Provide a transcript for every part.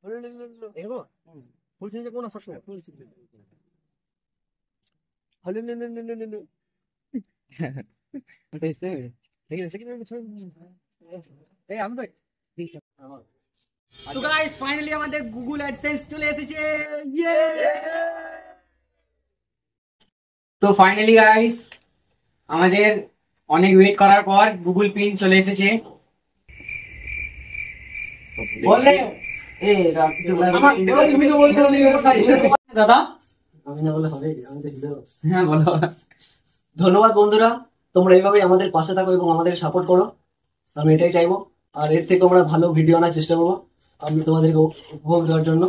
देखो full change कौन first में full change hello no no no no no ऐसे लेकिन এই আমি তো তো গাইস ফাইনালি আমাদের গুগল অ্যাডসেন্স চলে এসেছে ইয়ে তো ফাইনালি গাইস আমাদের অনেক ওয়েট করার পর গুগল পিন চলে এসেছে বললে তুমি তো বলতে দাদা আমি না বলে হবে আমি তো হিরো হ্যাঁ বলো ধন্যবাদ বন্ধুরা তোমরা এইভাবেই আমাদের পাশে থাকো এবং আমাদের সাপোর্ট করো আমি এটাই চাইবো আর এর থেকে আমরা ভালো ভিডিও আনার চেষ্টা করবো আমি তোমাদেরকে উপভোগ দেওয়ার জন্য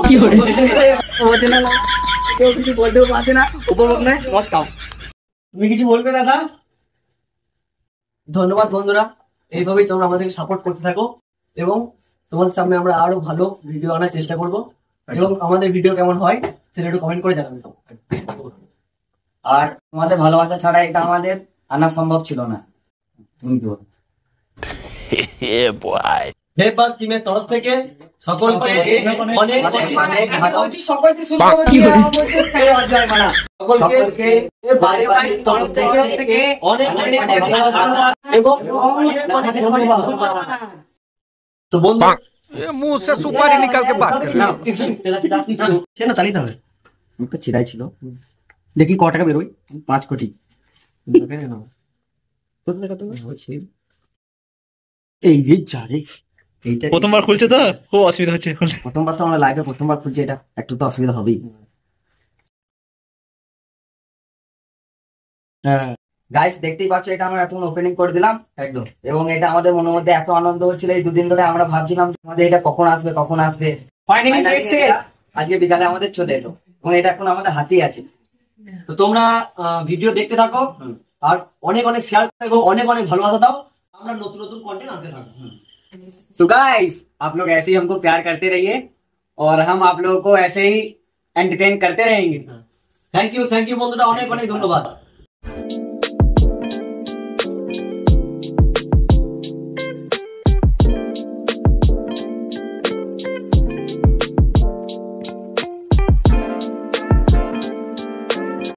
কি বলতে না কেউ কিছু বলতেও পারছে না উপভোগ নয় মত খাও তুমি কিছু বলবে দাদা ধন্যবাদ বন্ধুরা এইভাবেই তোমরা আমাদেরকে সাপোর্ট করতে থাকো এবং তোমাদের সামনে আমরা আরো ভালো ভিডিও আনার চেষ্টা করব এবং আমাদের ভিডিও কেমন হয় সেটা একটু কমেন্ট করে জানাবে আর তোমাদের ভালোবাসা ছাড়া এটা আমাদের আনা সম্ভব ছিল না তুমি কি বলো হেপাস টিমের তরফ থেকে সকলকে অনেক অনেক সকলকে সকলকে বাড়ির তরফ থেকে অনেক অনেক ভালোবাসা এবং অনেক অনেক ধন্যবাদ তো বন্ধু मुंह से सुपारी निकाल के बात कर সে না তালিতে হবে মুখটা ছিড়াই ছিল দেখি ক টাকা বেরোয় 5 কোটি এই যে জারে এইটা প্রথমবার খুলছে তো খুব অসুবিধা হচ্ছে প্রথমবার তো আমরা লাইভে প্রথমবার খুলছি এটা একটু তো অসুবিধা হবেই গাইস দেখতেই পাচ্ছ এটা আমরা এখন ওপেনিং করে দিলাম একদম এবং এটা আমাদের মনের মধ্যে এত আনন্দ হচ্ছিল এই দুদিন ধরে আমরা ভাবছিলাম আমাদের এটা কখন আসবে ফাইনালি আজকে বিকালে আমাদের চলে এলো এবং এটা এখন আমাদের হাতেই আছে তো তোমরা ভিডিও দেখতে থাকো আর অনেক অনেক শেয়ার এবং অনেক অনেক ভালোবাসা দাও আমরা নতুন নতুন কন্টেন্ট আনতে থাকবো तो गाइस आप लोग ऐसे ही हमको प्यार करते रहिए और हम आप लोगों को ऐसे ही एंटरटेन करते रहेंगे থ্যাংক ইউ বন্ধুরা অনেক অনেক ধন্যবাদ